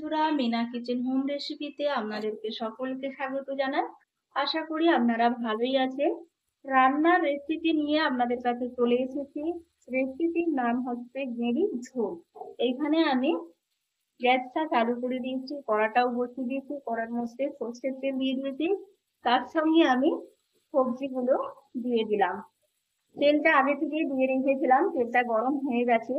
বন্ধুরা, Mina kitchen home রেসিপিতে আপনাদেরকে সকলকে স্বাগত জানাই। আশা করি আপনারা ভালোই আছেন। রান্নার রেসিপি নিয়ে আপনাদের কাছে চলে এসেছি। রেসিপির নাম হচ্ছে গেঁড়ির ঝোল। এইখানে আমি গ্যাসটা চালু করে দিয়েছি, কড়াটাও বসিয়ে দিয়েছি, কড়ার মধ্যে সর্ষের তেল দিয়ে দিয়েছি। তার সঙ্গে আমি সবজিগুলো দিয়ে দিলাম। তেলটা আগে থেকে দিয়ে রেখেছিলাম, তেলটা গরম হয়ে গেছে।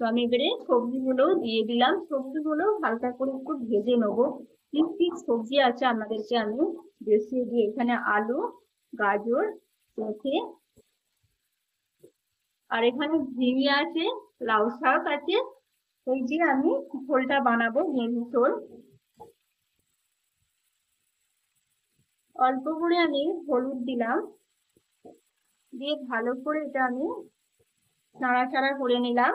তো আমি এবারে সবজিগুলো দিয়ে দিলাম। সবজিগুলো হালকা করে একটু ভেজে নেবো। কি কি সবজি আছে আপনাদেরকে আমি দেখিয়ে দিই। এখানে আলু, গাজর, পেঁপে, আর এখানে ঝিঙে আছে, লাউ শাক আছে। এই যে আমি ঝোলটা বানাবো, গেঁড়ি ঝোল। অল্প করে আমি হলুদ দিলাম, দিয়ে ভালো করে এটা আমি নাড়াচাড়া করে নিলাম।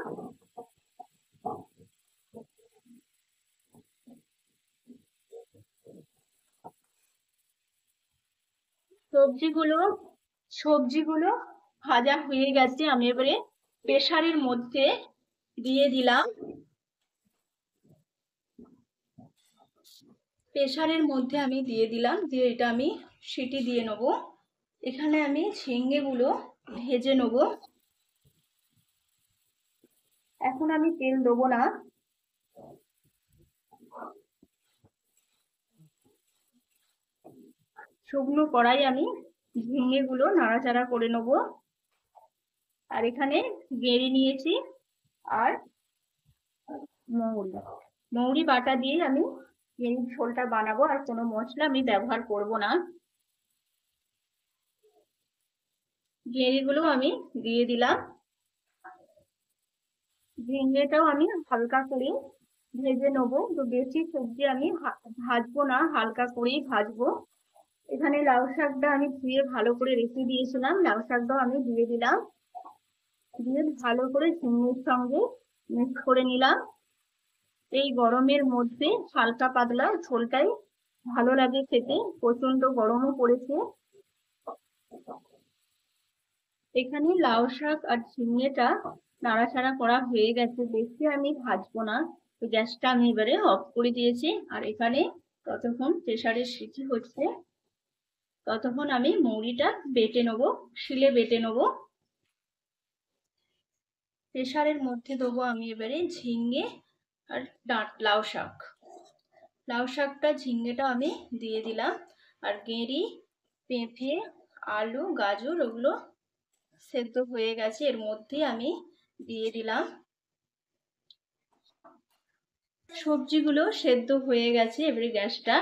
সবজিগুলো ভাজা হয়ে গেছে। আমি এবারে প্রেসারের মধ্যে দিয়ে দিলাম। দিয়ে এটা আমি সিটি দিয়ে নেবো। এখানে আমি ঝিঙেগুলো ভেজে নেব। এখন আমি তেল দেবো না। শুকনো কড়াই আমি ঝিঙেগুলো নাড়াচাড়া করে নেব। আর এখানে গেঁড়ি নিয়েছি আর মৌরি বাটা দিয়ে আমি গেঁড়ির ঝোলটা বানাবো। আর কোনো মশলা আমি ব্যবহার করব না। গেঁড়িগুলো আমি দিয়ে দিলাম। ঝিঙেটাও আমি হালকা করে ভেজে নেবো। তো বেশি সবজি আমি ভাজবো না, হালকা করেই ভাজবো। এখানে লাউ শাকটা আমি ধুয়ে ভালো করে রেখে দিয়েছিলাম, লাউ শাকটাও আমি দিয়ে দিলাম। দিয়ে ভালো করে ঝিঙের সঙ্গে মিক্স করে নিলাম। এই গরমের মধ্যে হালকা পাতলা ঝোলটাই ভালো লাগে খেতে, প্রচন্ড গরমও পড়েছে। এখানে লাউ শাক আর ঝিঙেটা নাড়াচাড়া করা হয়ে গেছে, বেশি আমি ভাজবো না। তো গ্যাসটা আমি এবারে অফ করে দিয়েছি। আর এখানে ততক্ষণ প্রেসারের সিটি হচ্ছে, ততক্ষণ আমি মৌরিটা বেটে নেবো, শিলে বেটে নেবো। প্রেসারের মধ্যে দেবো আমি এবারে ঝিঙে আর লাউ শাকটা ঝিঙেটা আমি দিয়ে দিলাম। আর গেঁড়ি, পেঁপে, আলু, গাজর ওগুলো সেদ্ধ হয়ে গেছে, এর মধ্যে আমি দিয়ে দিলাম। সবজিগুলো সেদ্ধ হয়ে গেছে, এবারে গ্যাসটা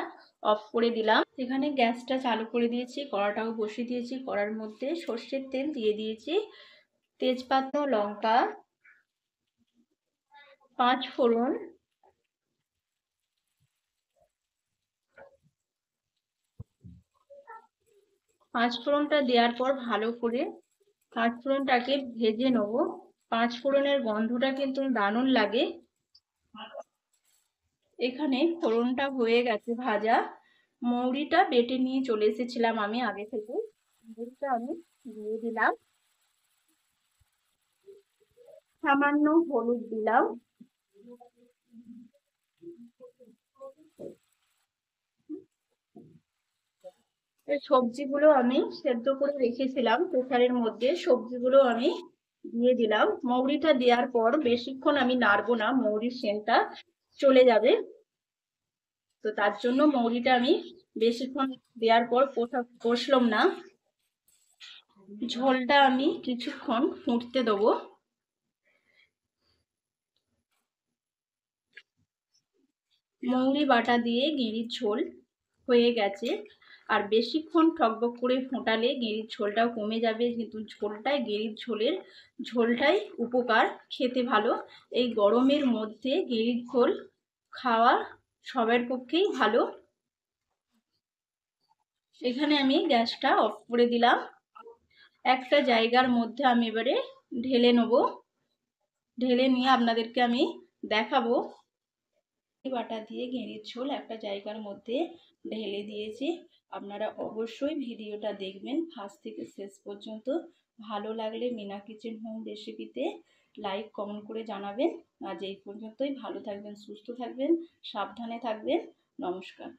অফ করে দিলাম। এখানে গ্যাসটা চালু করে দিয়েছি, কড়াটাও বসিয়ে দিয়েছি। কড়ার মধ্যে সর্ষের তেল দিয়ে দিয়েছি, তেজপাতা, লঙ্কা, 5 ফোড়ন, পাঁচফোড়নটা দেওয়ার পর ভালো করে পাঁচফোড়নটাকে ভেজে নেব। পাঁচফোড়নের গন্ধটা কিন্তু দারুণ লাগে। এখানে ফোড়নটা হয়ে গেছে ভাজা। মৌরিটা বেটে নিয়ে চলে এসেছিলাম আমি আগে থেকে, মৌরিটা আমি দিয়ে দিলাম। সামান্য হলুদ দিলাম। সবজিগুলো আমি সেদ্ধ করে রেখেছিলাম প্রেসারের মধ্যে, সবজিগুলো আমি দিয়ে দিলাম। মৌরিটা দেওয়ার পর বেশিক্ষণ আমি নাড়বো না, মৌরির সেন্টটা চলে যাবে। তো তার জন্য মৌরিটা আমি বেশিক্ষণ দেওয়ার পর কষলাম না। ঝোলটা আমি কিছুক্ষণ ফুটতে দেবো। মৌরি বাটা দিয়ে গেঁড়ির ঝোল হয়ে গেছে। আর বেশিক্ষণ টকবক করে ফোটালে গেঁড়ির ঝোলটাও কমে যাবে, কিন্তু গেঁড়ির ঝোলটাই উপকার, খেতে ভালো। এই গরমের মধ্যে গেঁড়ির ঝোল খাওয়া সবার পক্ষেই ভালো। এখানে আমি গ্যাসটা অফ করে দিলাম। একটা জায়গার মধ্যে আমি এবারে ঢেলে নেব। ঢেলে নিয়ে আপনাদেরকে আমি দেখাবো। বাটা দিয়ে গেঁড়ির ঝোল একটা জায়গার মধ্যে ঢেলে দিয়েছি। আপনারা অবশ্যই ভিডিওটা দেখবেন ফার্স্ট থেকে শেষ পর্যন্ত। ভালো লাগলে মিনা কিচেন হোম রেসিপিতে লাইক কমেন্ট করে জানাবেন। আজ এই পর্যন্তই। ভালো থাকবেন, সুস্থ থাকবেন, সাবধানে থাকবেন। নমস্কার।